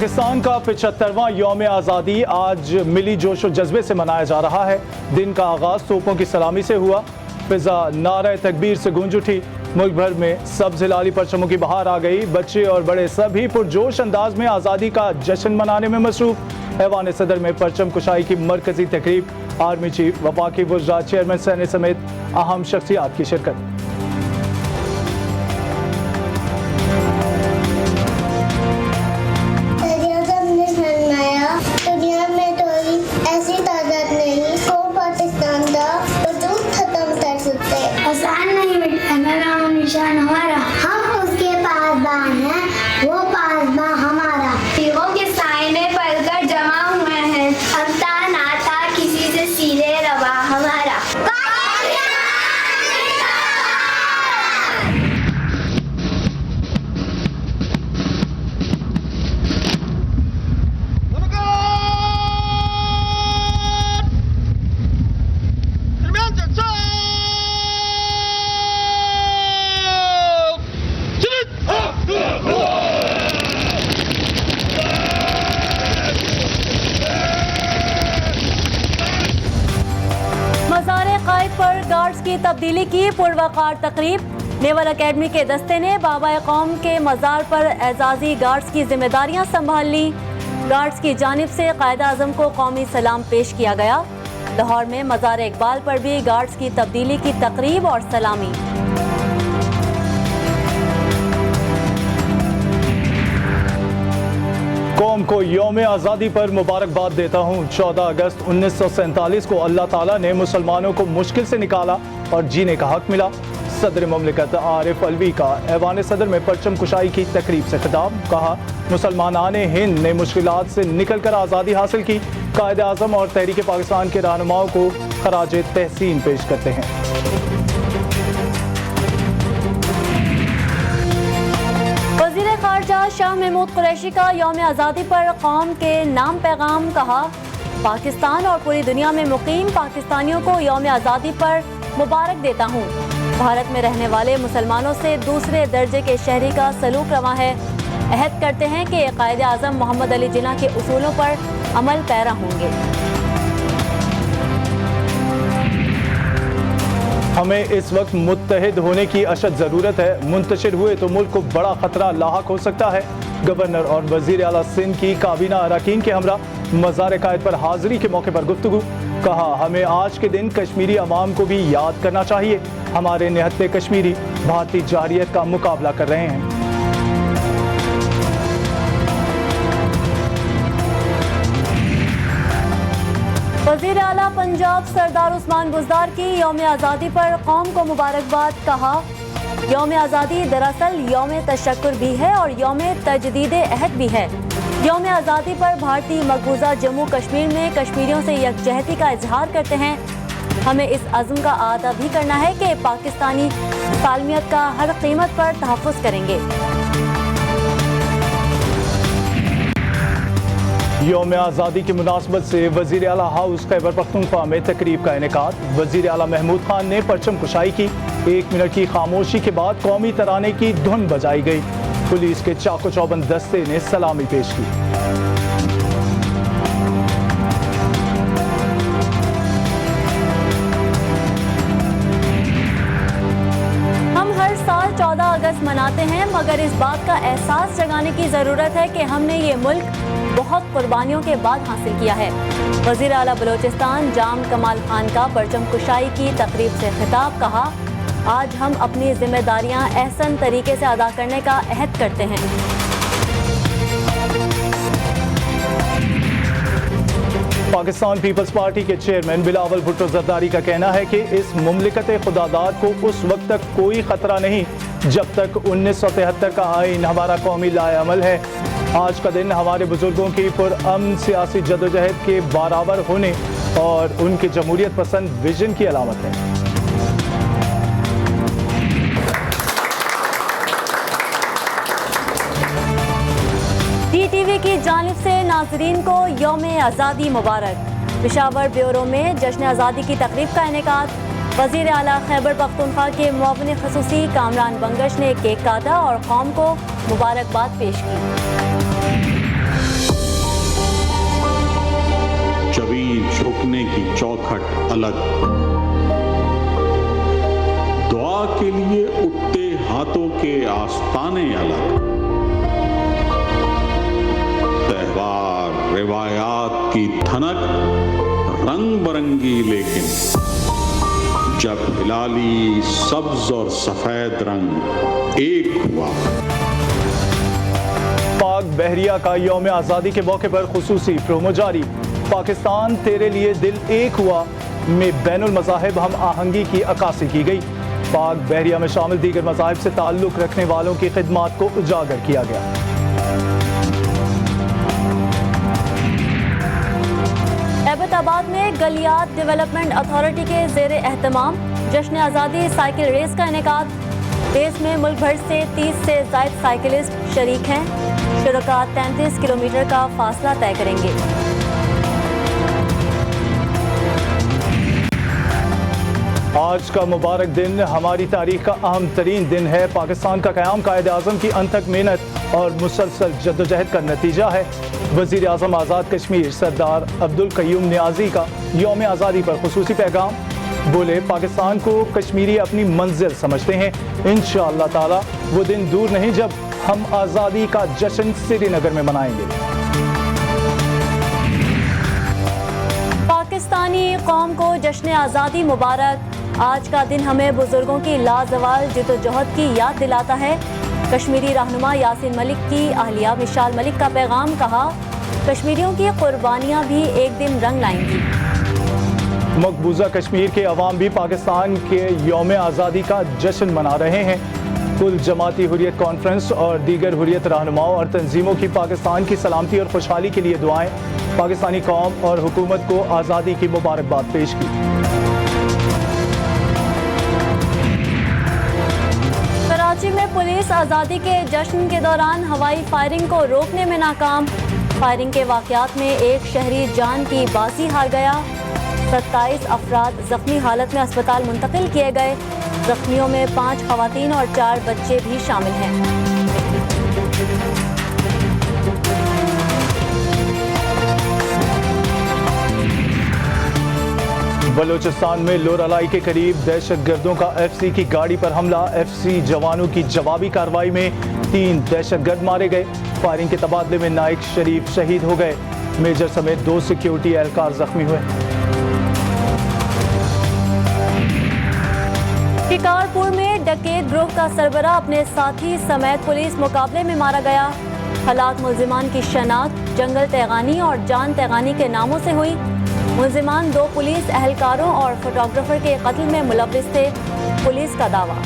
پاکستان کا 75واں یوم آزادی آج ملی جوش و جذبے سے منایا جا رہا ہے۔ دن کا آغاز توپوں کی سلامی سے ہوا، فضا نعرہ تکبیر سے گونج اٹھی، ملک بھر میں سبز ہلالی پرچموں کی بہار آ گئی۔ بچے اور بڑے سبھی پرجوش انداز میں آزادی کا جشن منانے میں مصروف۔ ایوان صدر میں پرچم کشائی کی مرکزی تقریب، آرمی چیف، وفاقی وزراء، چیئرمین سینٹ سمیت اہم شخصیات کی شرکت۔ ہمارا ہم اس کے پاسبان ہیں، وہ پاسبان ہمارا۔ تیغوں کے سائنے پل کر جمع ہوئے ہیں، ہمتا نہ تھا کسی سے سیدھے روا ہمارا۔ مزار قائد پر گارڈز کی تبدیلی کی پروقار تقریب۔ نیول اکیڈمی کے دستے نے بابا قوم کے مزار پر اعزازی گارڈز کی ذمہ داریاں سنبھال لی۔ گارڈز کی جانب سے قائد اعظم کو قومی سلام پیش کیا گیا۔ لاہور میں مزار اقبال پر بھی گارڈز کی تبدیلی کی تقریب اور سلامی۔ قوم کو یوم آزادی پر مبارکباد دیتا ہوں۔ 14 اگست 1947 کو اللہ تعالیٰ نے مسلمانوں کو مشکل سے نکالا اور جینے کا حق ملا۔ صدر مملکت عارف علوی کا ایوان صدر میں پرچم کشائی کی تقریب سے خطاب، کہا مسلمانان ہند نے مشکلات سے نکل کر آزادی حاصل کی۔ قائد اعظم اور تحریک پاکستان کے رہنماؤں کو خراج تحسین پیش کرتے ہیں۔ وزیر خارجہ شاہ محمود قریشی کا یوم آزادی پر قوم کے نام پیغام، کہا پاکستان اور پوری دنیا میں مقیم پاکستانیوں کو یوم آزادی پر مبارک دیتا ہوں۔ بھارت میں رہنے والے مسلمانوں سے دوسرے درجے کے شہری کا سلوک رواں ہے۔ عہد کرتے ہیں کہ قائد اعظم محمد علی جناح کے اصولوں پر عمل پیرا ہوں گے۔ ہمیں اس وقت متحد ہونے کی اشد ضرورت ہے، منتشر ہوئے تو ملک کو بڑا خطرہ لاحق ہو سکتا ہے۔ گورنر اور وزیر اعلیٰ سندھ کی کابینہ اراکین کے ہمراہ مزار قائد پر حاضری کے موقع پر گفتگو، کہا ہمیں آج کے دن کشمیری عوام کو بھی یاد کرنا چاہیے، ہمارے نہتے کشمیری بھارتی جارحیت کا مقابلہ کر رہے ہیں۔ وزیر اعلیٰ پنجاب سردار عثمان بزدار کی یوم آزادی پر قوم کو مبارکباد، کہا یوم آزادی دراصل یوم تشکر بھی ہے اور یوم تجدید عہد بھی ہے۔ یوم آزادی پر بھارتی مقبوضہ جموں کشمیر میں کشمیریوں سے یکجہتی کا اظہار کرتے ہیں۔ ہمیں اس عزم کا اعادہ بھی کرنا ہے کہ پاکستانی سالمیت کا ہر قیمت پر تحفظ کریں گے۔ یوم آزادی کی مناسبت سے وزیر اعلیٰ ہاؤس خیبر پختونخوا میں تقریب کا انعقاد۔ وزیر اعلیٰ محمود خان نے پرچم کشائی کی۔ 1 منٹ کی خاموشی کے بعد قومی ترانے کی دھن بجائی گئی۔ پولیس کے چاق و چوبند دستے نے سلامی پیش کی۔ ہم ہر سال 14 اگست مناتے ہیں، مگر اس بات کا احساس جگانے کی ضرورت ہے کہ ہم نے یہ ملک بہت قربانیوں کے بعد حاصل کیا ہے۔ وزیر اعلیٰ بلوچستان جام کمال خان کا پرچم کشائی کی تقریب سے خطاب، کہا آج ہم اپنی ذمہ داریاں احسن طریقے سے ادا کرنے کا عہد کرتے ہیں۔ پاکستان پیپلز پارٹی کے چیئرمین بلاول بھٹو زرداری کا کہنا ہے کہ اس مملکت خداداد کو اس وقت تک کوئی خطرہ نہیں جب تک 1973 کا آئین ہمارا قومی لائے عمل ہے۔ آج کا دن ہمارے بزرگوں کی پرامن سیاسی جدوجہد کے برابر ہونے اور ان کے جمہوریت پسند ویژن کی علامت ہے۔ ٹی ٹی وی کی جانب سے ناظرین کو یوم آزادی مبارک۔ پشاور بیورو میں جشن آزادی کی تقریب کا انعقاد۔ وزیر اعلیٰ خیبر پختونخوا کے معاون خصوصی کامران بنگش نے کیک کاٹا اور قوم کو مبارکباد پیش کی۔ زمین جھکنے کی چوکھٹ الگ، دعا کے لیے اٹھتے ہاتھوں کے آستانے الگ، تہوار روایات کی تھنک رنگ برنگی، لیکن جب ہلالی سبز اور سفید رنگ ایک ہوا۔ پاک بحریہ کا یوم آزادی کے موقع پر خصوصی پرومو جاری۔ پاکستان تیرے لیے دل ایک ہوا میں بین المذاہب ہم آہنگی کی عکاسی کی گئی۔ پاک بحریہ میں شامل دیگر مذاہب سے تعلق رکھنے والوں کی خدمات کو اجاگر کیا گیا۔ ایبٹ آباد میں گلیات ڈیولپمنٹ اتھارٹی کے زیر اہتمام جشن آزادی سائیکل ریس کا انعقاد۔ ریس میں ملک بھر سے 30 سے زائد سائیکلسٹ شریک ہیں۔ شرکاء 33 کلومیٹر کا فاصلہ طے کریں گے۔ آج کا مبارک دن ہماری تاریخ کا اہم ترین دن ہے۔ پاکستان کا قیام قائد اعظم کی انتھک محنت اور مسلسل جدوجہد کا نتیجہ ہے۔ وزیر اعظم آزاد کشمیر سردار عبدالقیوم نیازی کا یوم آزادی پر خصوصی پیغام۔ بولے پاکستان کو کشمیری اپنی منزل سمجھتے ہیں، انشاءاللہ تعالی وہ دن دور نہیں جب ہم آزادی کا جشن سری نگر میں منائیں گے۔ پاکستانی قوم کو جشن آزادی مبارک۔ آج کا دن ہمیں بزرگوں کی لازوال جدوجہد کی یاد دلاتا ہے۔ کشمیری رہنما یاسین ملک کی اہلیہ مشال ملک کا پیغام، کہا کشمیریوں کی قربانیاں بھی ایک دن رنگ لائیں گی۔ مقبوضہ کشمیر کے عوام بھی پاکستان کے یوم آزادی کا جشن منا رہے ہیں۔ کل جماعتی حریت کانفرنس اور دیگر حریت رہنماؤں اور تنظیموں کی پاکستان کی سلامتی اور خوشحالی کے لیے دعائیں۔ پاکستانی قوم اور حکومت کو آزادی کی مبارکباد پیش کی۔ کراچی میں پولیس آزادی کے جشن کے دوران ہوائی فائرنگ کو روکنے میں ناکام۔ فائرنگ کے واقعات میں ایک شہری جان کی بازی ہار گیا۔ 27 افراد زخمی حالت میں اسپتال منتقل کیے گئے۔ زخمیوں میں 5 خواتین اور 4 بچے بھی شامل ہیں۔ بلوچستان میں لورالائی کے قریب دہشت گردوں کا ایف سی کی گاڑی پر حملہ۔ ایف سی جوانوں کی جوابی کارروائی میں 3 دہشت گرد مارے گئے۔ فائرنگ کے تبادلے میں نائک شریف شہید ہو گئے۔ میجر سمیت 2 سیکیورٹی اہلکار زخمی ہوئے۔ شکارپور میں ڈکیت گروہ کا سربراہ اپنے ساتھی سمیت پولیس مقابلے میں مارا گیا۔ ہلاک ملزمان کی شناخت جنگل تیغانی اور جان تیغانی کے ناموں سے ہوئی۔ ملزمان 2 پولیس اہلکاروں اور فوٹوگرافر کے قتل میں ملوث تھے، پولیس کا دعویٰ۔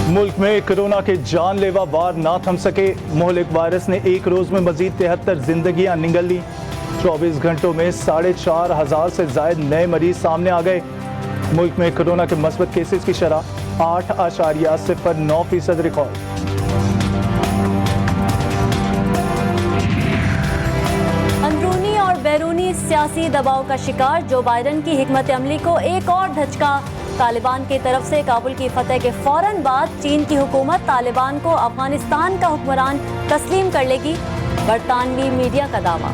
ملک میں کرونا کے جان لیوا وار نہ تھم سکے۔ مہلک وائرس نے ایک روز میں مزید 73 زندگیاں نگل لی۔ 24 گھنٹوں میں 4,500 سے زائد نئے مریض سامنے آ گئے۔ ملک میں کرونا کے مثبت کیسز کی شرح 8.09% ریکارڈ۔ اندرونی اور بیرونی سیاسی دباؤ کا شکار جو بائیڈن کی حکمت عملی کو ایک اور دھچکا۔ طالبان کی طرف سے کابل کی فتح کے فوراً بعد چین کی حکومت طالبان کو افغانستان کا حکمران تسلیم کر لے گی، برطانوی میڈیا کا دعویٰ۔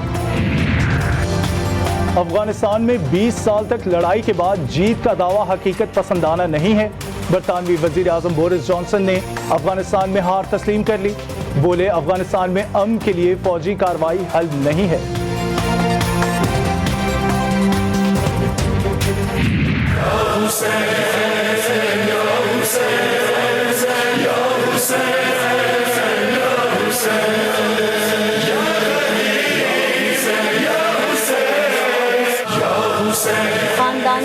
افغانستان میں 20 سال تک لڑائی کے بعد جیت کا دعویٰ حقیقت پسندانہ نہیں ہے۔ برطانوی وزیر اعظم بورس جانسن نے افغانستان میں ہار تسلیم کر لی۔ بولے افغانستان میں امن کے لیے فوجی کارروائی حل نہیں ہے۔ خاندان